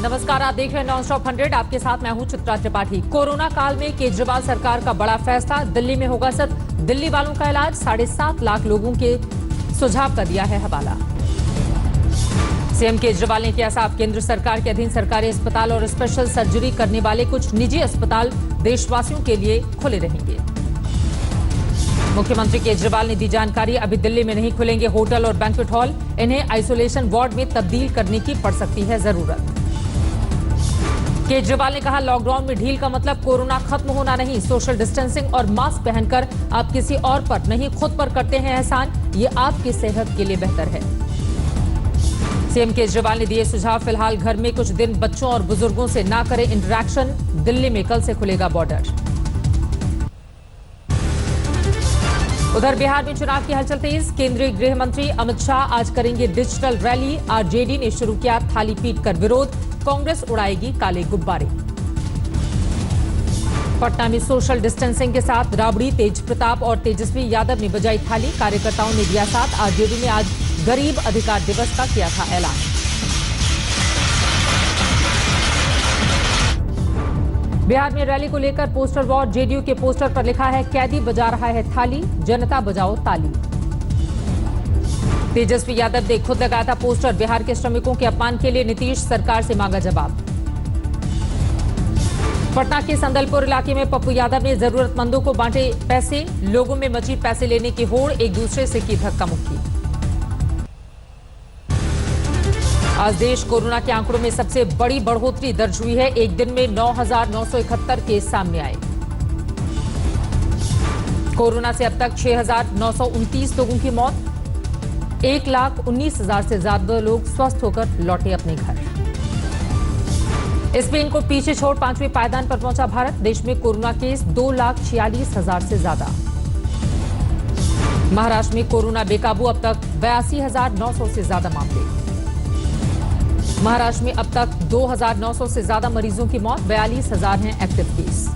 नमस्कार, आप देख रहे हैं नॉनस्टॉप 100। आपके साथ मैं हूं चित्रा त्रिपाठी। कोरोना काल में केजरीवाल सरकार का बड़ा फैसला, दिल्ली में होगा सिर्फ दिल्ली वालों का इलाज। 7.5 लाख लोगों के सुझाव का दिया है हवाला। सीएम केजरीवाल ने किया साफ, केंद्र सरकार के अधीन सरकारी अस्पताल और स्पेशल सर्जरी करने वाले कुछ निजी अस्पताल देशवासियों के लिए खुले रहेंगे। मुख्यमंत्री केजरीवाल ने दी जानकारी, अभी दिल्ली में नहीं खुलेंगे होटल और बैंक्वेट हॉल, इन्हें आइसोलेशन वार्ड में तब्दील करने की पड़ सकती है जरूरत। केजरीवाल ने कहा, लॉकडाउन में ढील का मतलब कोरोना खत्म होना नहीं। सोशल डिस्टेंसिंग और मास्क पहनकर आप किसी और पर नहीं खुद पर करते हैं एहसान, ये आपकी सेहत के लिए बेहतर है। सीएम केजरीवाल ने दिए सुझाव, फिलहाल घर में कुछ दिन बच्चों और बुजुर्गों से ना करें इंटरैक्शन। दिल्ली में कल से खुलेगा बॉर्डर। उधर बिहार में चुनाव की हलचल तेज, केंद्रीय गृह मंत्री अमित शाह आज करेंगे डिजिटल रैली। आरजेडी ने शुरू किया थाली पीट कर विरोध, कांग्रेस उड़ाएगी काले गुब्बारे। पटना में सोशल डिस्टेंसिंग के साथ राबड़ी, तेज प्रताप और तेजस्वी यादव ने बजाई थाली, कार्यकर्ताओं ने दिया साथ। आरजेडी ने आज गरीब अधिकार दिवस का किया था ऐलान। बिहार में रैली को लेकर पोस्टर वॉर, जेडीयू के पोस्टर पर लिखा है, कैदी बजा रहा है थाली, जनता बजाओ ताली। तेजस्वी यादव ने खुद लगाया था पोस्टर, बिहार के श्रमिकों के अपमान के लिए नीतीश सरकार से मांगा जवाब। पटना के संदलपुर इलाके में पप्पू यादव ने जरूरतमंदों को बांटे पैसे, लोगों में मची पैसे लेने की होड़, एक दूसरे से की धक्का मुक्की। आज देश कोरोना के आंकड़ों में सबसे बड़ी बढ़ोतरी दर्ज हुई है। एक दिन में 9,971 केस सामने आए। कोरोना से अब तक 6,929 लोगों की मौत, 1,19,000 से ज्यादा लोग स्वस्थ होकर लौटे अपने घर। स्पेन को पीछे छोड़ 5वें पायदान पर पहुंचा भारत। देश में कोरोना केस 2,46,000 से ज्यादा। महाराष्ट्र में कोरोना बेकाबू, अब तक 82,900 से ज्यादा मामले। महाराष्ट्र में अब तक 2,900 से ज्यादा मरीजों की मौत, 42,000 हैं एक्टिव केस।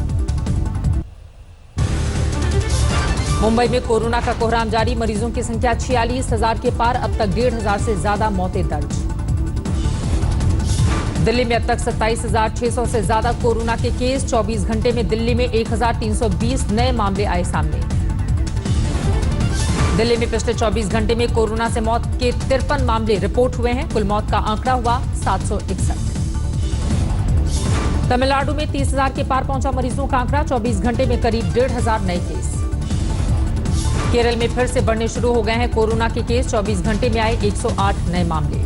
मुंबई में कोरोना का कोहराम जारी, मरीजों की संख्या 46,000 के पार, अब तक 1,500 से ज्यादा मौतें दर्ज। दिल्ली में अब तक 27,600 से ज्यादा कोरोना के केस, 24 घंटे में दिल्ली में 1,320 नए मामले आए सामने। दिल्ली में पिछले 24 घंटे में कोरोना से मौत के 53 मामले रिपोर्ट हुए हैं। कुल मौत का आंकड़ा हुआ 761। तमिलनाडु में 30,000 के पार पहुंचा मरीजों का आंकड़ा, 24 घंटे में करीब 1,500 नए केस। केरल में फिर से बढ़ने शुरू हो गए हैं कोरोना के केस, 24 घंटे में आए 108 नए मामले।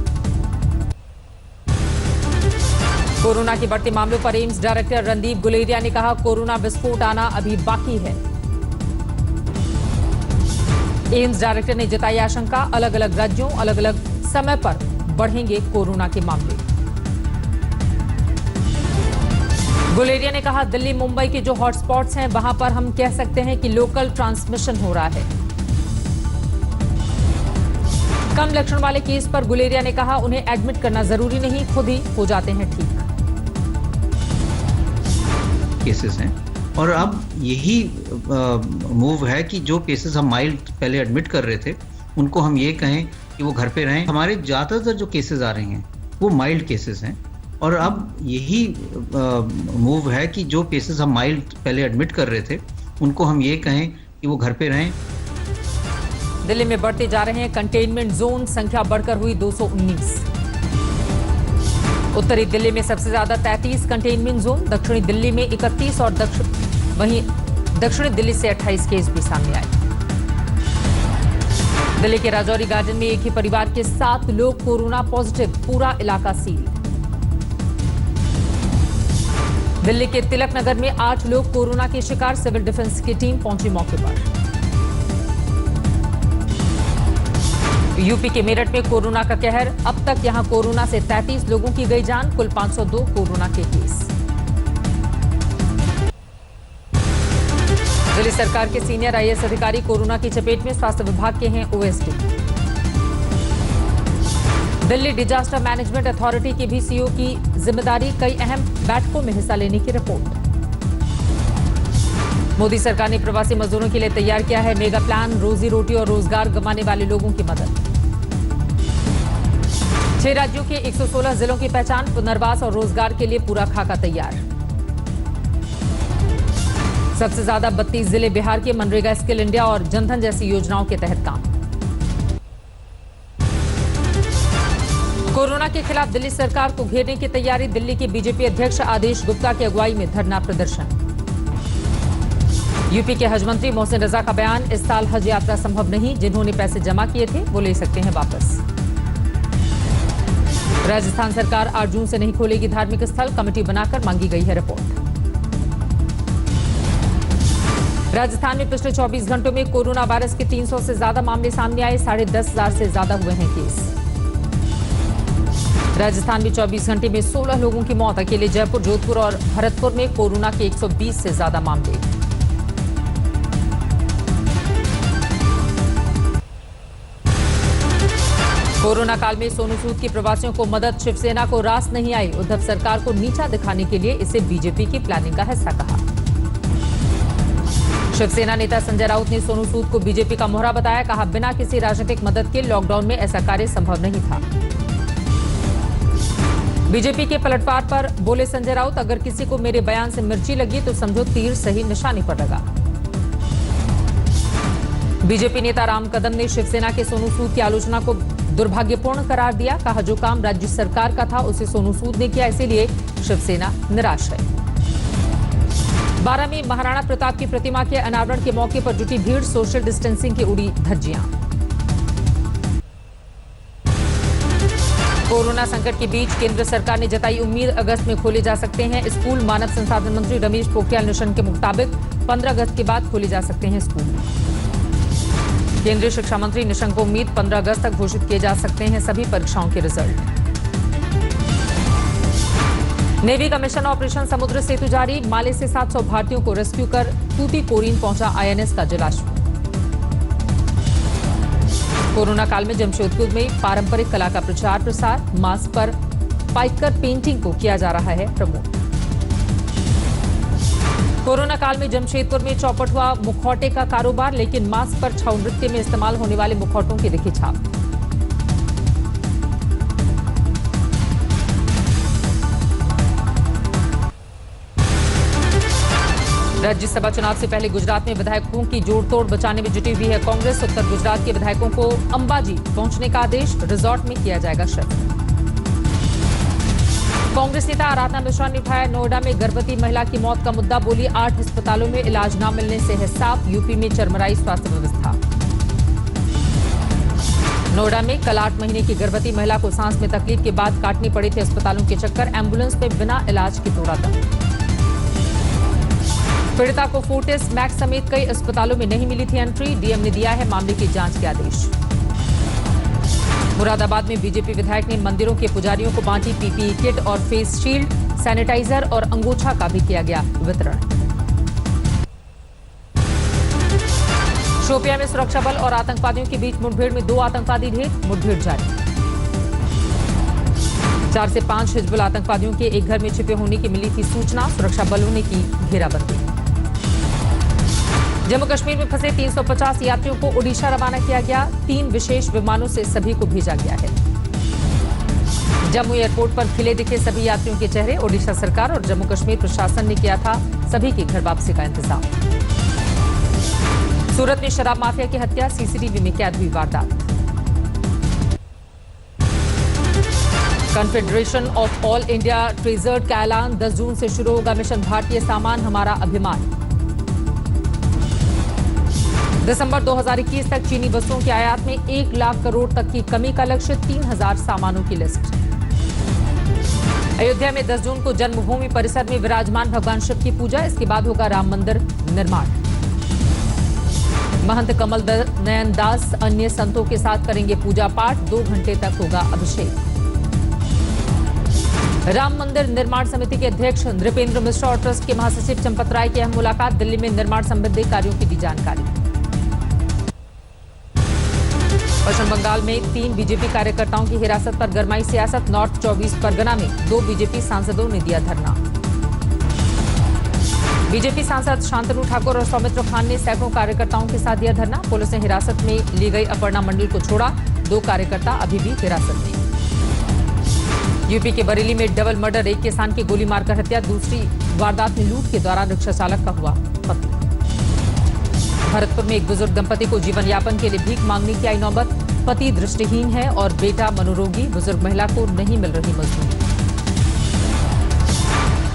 कोरोना के बढ़ते मामलों पर एम्स डायरेक्टर रणदीप गुलेरिया ने कहा, कोरोना विस्फोट आना अभी बाकी है। एम्स डायरेक्टर ने जताई आशंका, अलग अलग राज्यों अलग अलग समय पर बढ़ेंगे कोरोना के मामले। गुलेरिया ने कहा, दिल्ली मुंबई के जो हॉटस्पॉट्स हैं वहां पर हम कह सकते हैं कि लोकल ट्रांसमिशन हो रहा है। कम लक्षण वाले केस पर गुलेरिया ने कहा, उन्हें एडमिट करना जरूरी नहीं, खुद ही हो जाते हैं ठीक। केसेस हैं और अब यही मूव है कि जो केसेस हम माइल्ड पहले एडमिट कर रहे थे उनको हम ये कहें कि वो घर पे रहें। हमारे ज़्यादातर जो केसेस आ रहे हैं वो माइल्ड केसेस हैं और अब यही मूव है कि जो केसेस हम माइल्ड पहले एडमिट कर रहे थे उनको हम ये कहें कि वो घर पे रहें। दिल्ली में बढ़ते जा रहे हैं कंटेनमेंट जोन, संख्या बढ़कर हुई 219। उत्तरी दिल्ली में सबसे ज्यादा 33 कंटेनमेंट जोन, दक्षिणी दिल्ली में 31 और वहीं दक्षिणी दिल्ली से 28 केस भी सामने आए। दिल्ली के राजौरी गार्डन में एक ही परिवार के 7 लोग कोरोना पॉजिटिव, पूरा इलाका सील। दिल्ली के तिलक नगर में 8 लोग कोरोना के शिकार, सिविल डिफेंस की टीम पहुंची मौके पर। यूपी के मेरठ में कोरोना का कहर, अब तक यहां कोरोना से 33 लोगों की गई जान, कुल 502 कोरोना के केस। दिल्ली सरकार के सीनियर आईएएस अधिकारी कोरोना की चपेट में, स्वास्थ्य विभाग के हैं OSD. Delhi disaster management authority की भी सीईओ की जिम्मेदारी, कई अहम बैठकों में हिस्सा लेने की रिपोर्ट। मोदी सरकार ने प्रवासी मजदूरों के लिए तैयार किया है मेगा प्लान, रोजी रोटी और रोजगार गंवाने वाले लोगों की मदद। 6 राज्यों के 116 जिलों की पहचान, पुनर्वास और रोजगार के लिए पूरा खाका तैयार। सबसे ज्यादा 32 जिले बिहार के, मनरेगा, स्किल इंडिया और जनधन जैसी योजनाओं के तहत काम। कोरोना के खिलाफ दिल्ली सरकार को घेरने की तैयारी, दिल्ली के बीजेपी अध्यक्ष आदेश गुप्ता की अगुवाई में धरना प्रदर्शन। यूपी के हज मंत्री मोहसिन रजा का बयान, इस साल हज यात्रा संभव नहीं, जिन्होंने पैसे जमा किए थे वो ले सकते हैं वापस। राजस्थान सरकार 8 जून से नहीं खोलेगी धार्मिक स्थल, कमेटी बनाकर मांगी गई है रिपोर्ट। राजस्थान में पिछले 24 घंटों में कोरोना वायरस के 300 से ज्यादा मामले सामने आए, 10,500 से ज्यादा हुए हैं केस। राजस्थान में 24 घंटे में 16 लोगों की मौत, अकेले जयपुर, जोधपुर और भरतपुर में कोरोना के 120 से ज्यादा मामले। कोरोना काल में सोनू सूद की प्रवासियों को मदद, शिवसेना को रास नहीं आई, उद्धव सरकार को नीचा दिखाने के लिए इसे बीजेपी की प्लानिंग का हिस्सा कहा। शिवसेना नेता संजय राउत ने सोनू सूद को बीजेपी का मोहरा बताया, कहा बिना किसी राजनीतिक मदद के लॉकडाउन में ऐसा कार्य संभव नहीं था। बीजेपी के पलटवार पर बोले संजय राउत, अगर किसी को मेरे बयान से मिर्ची लगी तो समझो तीर सही निशाने पर लगा। बीजेपी नेता राम कदम ने शिवसेना के सोनू सूद की आलोचना को दुर्भाग्यपूर्ण करार दिया, कहा जो काम राज्य सरकार का था उसे सोनू सूद ने किया, इसीलिए शिवसेना निराश है। 12 में महाराणा प्रताप की प्रतिमा के अनावरण के मौके पर जुटी भीड़, सोशल डिस्टेंसिंग की उड़ी धज्जियां। कोरोना संकट के बीच केंद्र सरकार ने जताई उम्मीद, अगस्त में खोले जा सकते हैं स्कूल। मानव संसाधन मंत्री रमेश पोखरियाल निशंक के मुताबिक 15 अगस्त के बाद खोले जा सकते हैं स्कूल। केंद्रीय शिक्षा मंत्री निशंक को उम्मीद, 15 अगस्त तक घोषित किए जा सकते हैं सभी परीक्षाओं के रिजल्ट। नेवी का मिशन ऑपरेशन समुद्र सेतु जारी, माले से 700 भारतीयों को रेस्क्यू कर तूतीकोरिन पहुंचा आईएनएस का जलाश्व। कोरोना काल में जमशेदपुर में पारंपरिक कला का प्रचार प्रसार, मास्क पर पाइकर पेंटिंग को किया जा रहा है प्रमोट। कोरोना काल में जमशेदपुर में चौपट हुआ मुखौटे का कारोबार, लेकिन मास्क पर छाऊ नृत्य में इस्तेमाल होने वाले मुखौटों की दिखी छाप। राज्यसभा चुनाव से पहले गुजरात में विधायकों की जोड़तोड़ बचाने में जुटी हुई है कांग्रेस। उत्तर गुजरात के विधायकों को अंबाजी पहुंचने का आदेश, रिजॉर्ट में किया जाएगा शिफ्ट। कांग्रेस नेता आराधना मिश्रा ने उठाया नोएडा में गर्भवती महिला की मौत का मुद्दा, बोली 8 अस्पतालों में इलाज न मिलने से है साफ, यूपी में चरमराई स्वास्थ्य व्यवस्था। नोएडा में कल 8 महीने की गर्भवती महिला को सांस में तकलीफ के बाद काटनी पड़ी थी अस्पतालों के चक्कर, एम्बुलेंस में बिना इलाज के तोड़ा दम। पीड़िता को फोर्टिस, मैक्स समेत कई अस्पतालों में नहीं मिली थी एंट्री, डीएम ने दिया है मामले की जांच के आदेश। मुरादाबाद में बीजेपी विधायक ने मंदिरों के पुजारियों को बांटी पीपीई किट और फेस शील्ड, सैनिटाइजर और अंगोछा का भी किया गया वितरण। शोपियां में सुरक्षा बल और आतंकवादियों के बीच मुठभेड़ में 2 आतंकवादी ढेर, मुठभेड़ जारी। 4 से 5 हिजबुल आतंकवादियों के एक घर में छिपे होने की मिली थी सूचना, सुरक्षा बलों ने की घेराबंदी। जम्मू कश्मीर में फंसे 350 यात्रियों को ओडिशा रवाना किया गया, 3 विशेष विमानों से सभी को भेजा गया है। जम्मू एयरपोर्ट पर खिले दिखे सभी यात्रियों के चेहरे, ओडिशा सरकार और जम्मू कश्मीर प्रशासन ने किया था सभी की घर वापसी का इंतजाम। सूरत में शराब माफिया की हत्या, सीसीटीवी में कैद हुई वारदात। Confederation of all India treasured का ऐलान, 10 जून से शुरू होगा मिशन भारतीय सामान हमारा अभिमान। दिसंबर 2021 तक चीनी वस्तुओं के आयात में 1 लाख करोड़ तक की कमी का लक्ष्य, 3000 सामानों की लिस्ट। अयोध्या में 10 जून को जन्मभूमि परिसर में विराजमान भगवान शिव की पूजा, इसके बाद होगा राम मंदिर निर्माण। महंत कमल नयन दास अन्य संतों के साथ करेंगे पूजा पाठ, 2 घंटे तक होगा अभिषेक। राम मंदिर निर्माण समिति के अध्यक्ष नृपेंद्र मिश्रा और ट्रस्ट के महासचिव चंपत राय की अहम मुलाकात, दिल्ली में निर्माण संबंधी कार्यों की दी जानकारी। पश्चिम बंगाल में 3 बीजेपी कार्यकर्ताओं की हिरासत पर गरमाई सियासत, नॉर्थ 24 परगना में 2 बीजेपी सांसदों ने दिया धरना। बीजेपी सांसद शांतनु ठाकुर और सौमित्र खान ने सैकड़ों कार्यकर्ताओं के साथ दिया धरना, पुलिस ने हिरासत में ली गई अपर्णा मंडल को छोड़ा, 2 कार्यकर्ता अभी भी हिरासत में। यूपी के बरेली में डबल मर्डर, एक किसान की गोली मारकर हत्या, दूसरी वारदात में लूट के दौरान रिक्शा चालक का हुआ कत्ल। भरतपुर में एक बुजुर्ग दंपति को जीवन यापन के लिए भीख मांगने की आई नौबत, पति दृष्टिहीन है और बेटा मनोरोगी, बुजुर्ग महिला को नहीं मिल रही मजदूरी।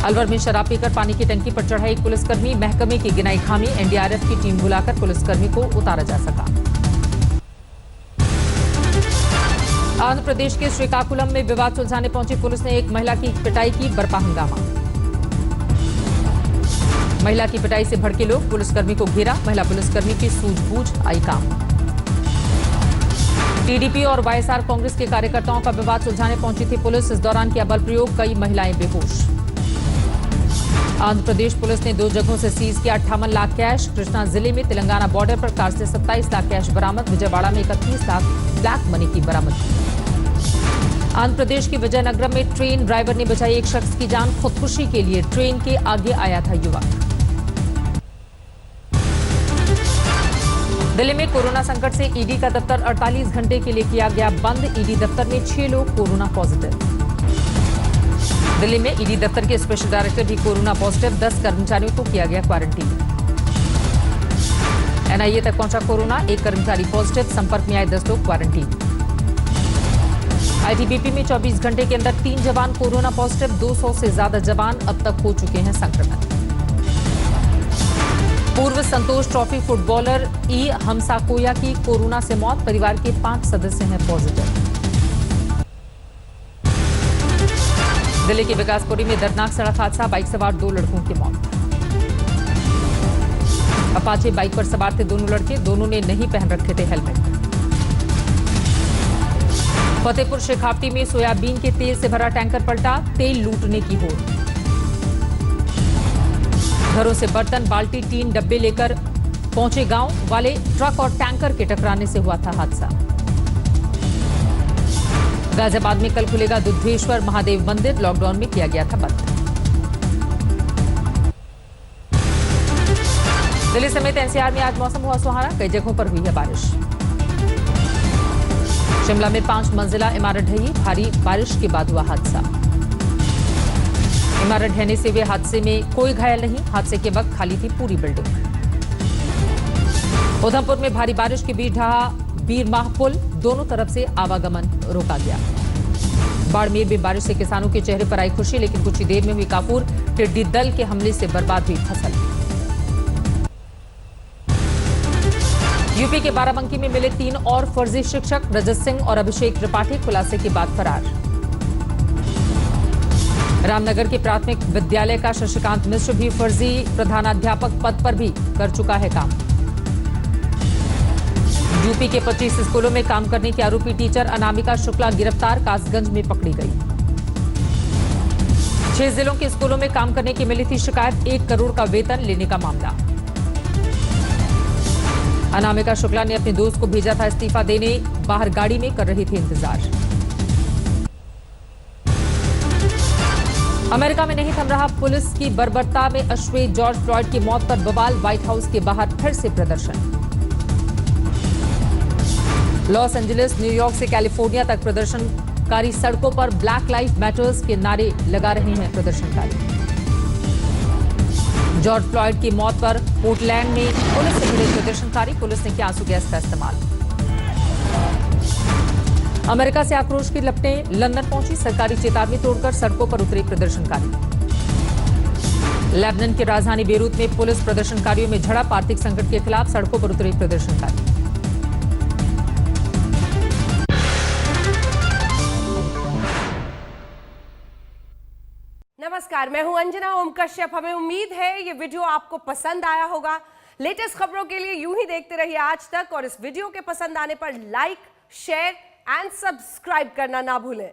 अलवर में शराब पीकर पानी की टंकी पर चढ़ा एक पुलिसकर्मी, महकमे की गिनाई खामी, एनडीआरएफ की टीम बुलाकर पुलिसकर्मी को उतारा जा सका। आंध्र प्रदेश के श्रीकाकुलम में विवाद सुलझाने पहुंची पुलिस ने एक महिला की पिटाई की, बरपा हंगामा। महिला की पिटाई से भड़के लोग पुलिसकर्मी को घेरा, महिला पुलिसकर्मी की सूझबूझ आई काम। टीडीपी और वाईएसआर कांग्रेस के कार्यकर्ताओं का विवाद सुलझाने पहुंची थी पुलिस, इस दौरान किया बल प्रयोग, कई महिलाएं बेहोश। आंध्र प्रदेश पुलिस ने 2 जगहों से सीज किया 58 लाख कैश, कृष्णा जिले में तेलंगाना बॉर्डर पर कार से 27 लाख कैश बरामद, विजयवाड़ा में 31 लाख ब्लैक मनी की बरामदगी। आंध्र प्रदेश के विजयनगरम में ट्रेन ड्राइवर ने बचाई एक शख्स की जान, खुदकुशी के लिए ट्रेन के आगे आया था युवक। दिल्ली में कोरोना संकट से ईडी का दफ्तर 48 घंटे के लिए किया गया बंद, ईडी दफ्तर में 6 लोग कोरोना पॉजिटिव। दिल्ली में ईडी दफ्तर के स्पेशल डायरेक्टर भी कोरोना पॉजिटिव, 10 कर्मचारियों को किया गया क्वारंटीन। एनआईए तक पहुंचा कोरोना, एक कर्मचारी पॉजिटिव, संपर्क में आए 10 लोग क्वारंटीन। आईटीबीपी में 24 घंटे के अंदर 3 जवान कोरोना पॉजिटिव, 200 से ज्यादा जवान अब तक हो चुके हैं संक्रमित। पूर्व संतोष ट्रॉफी फुटबॉलर ई हमसाकोया की कोरोना से मौत, परिवार के 5 सदस्य हैं पॉजिटिव। दिल्ली के विकासपुरी में दर्दनाक सड़क हादसा, बाइक सवार 2 लड़कों की मौत। अपाचे बाइक पर सवार थे दोनों लड़के, दोनों ने नहीं पहन रखे थे हेलमेट। फतेहपुर शेखावटी में सोयाबीन के तेल से भरा टैंकर पलटा, तेल लूटने की होड़। घरों से बर्तन, बाल्टी, टीन, डब्बे लेकर पहुंचे गांव वाले, ट्रक और टैंकर के टकराने से हुआ था हादसा। गाजियाबाद में कल खुलेगा दुधेश्वर महादेव मंदिर, लॉकडाउन में किया गया था बंद। दिल्ली समेत एनसीआर में आज मौसम हुआ सुहाना, कई जगहों पर हुई है बारिश। शिमला में 5 मंजिला इमारत ढही, भारी बारिश के बाद हुआ हादसा। इमारत ढहने से हुए हादसे में कोई घायल नहीं, हादसे के वक्त खाली थी पूरी बिल्डिंग। उधमपुर में भारी बारिश के बीच ढहा बीरमाह पुल, दोनों तरफ से आवागमन रोका गया। बाड़मेर में बारिश से किसानों के चेहरे पर आई खुशी, लेकिन कुछ ही देर में हुई काफूर, टिड्डी दल के हमले से बर्बाद हुई फसल। यूपी के बाराबंकी में मिले 3 और फर्जी शिक्षक, रजत सिंह और अभिषेक त्रिपाठी खुलासे के बाद फरार। रामनगर के प्राथमिक विद्यालय का शशिकांत मिश्र भी फर्जी प्रधानाध्यापक पद पर भी कर चुका है काम। यूपी के 25 स्कूलों में काम करने की आरोपी टीचर अनामिका शुक्ला गिरफ्तार, कासगंज में पकड़ी गई। 6 जिलों के स्कूलों में काम करने की मिली थी शिकायत, 1 करोड़ का वेतन लेने का मामला। अनामिका शुक्ला ने अपने दोस्त को भेजा था इस्तीफा देने, बाहर गाड़ी में कर रही थी इंतजार। अमेरिका में नहीं थम रहा पुलिस की बर्बरता में अश्वेत जॉर्ज फ्लॉयड की मौत पर बवाल, व्हाइट हाउस के बाहर फिर से प्रदर्शन। लॉस एंजलिस, न्यूयॉर्क से कैलिफोर्निया तक प्रदर्शनकारी सड़कों पर ब्लैक लाइफ मैटर्स के नारे लगा रहे हैं प्रदर्शनकारी। जॉर्ज फ्लॉयड की मौत पर पोर्टलैंड में पुलिस से भिड़े प्रदर्शनकारी, पुलिस ने किया आंसू गैस का इस्तेमाल। अमेरिका से आक्रोश की लपटें लंदन पहुंची, सरकारी चेतावनी तोड़कर सड़कों पर उतरे प्रदर्शनकारी। लेबनान की राजधानी बेरूत में पुलिस प्रदर्शनकारियों में झड़प, आर्थिक संकट के खिलाफ सड़कों पर उतरे प्रदर्शनकारी। नमस्कार, मैं हूं अंजना ओम कश्यप। हमें उम्मीद है ये वीडियो आपको पसंद आया होगा। लेटेस्ट खबरों के लिए यूं ही देखते रहिए आज तक, और इस वीडियो के पसंद आने पर लाइक, शेयर एंड सब्सक्राइब करना ना भूलें।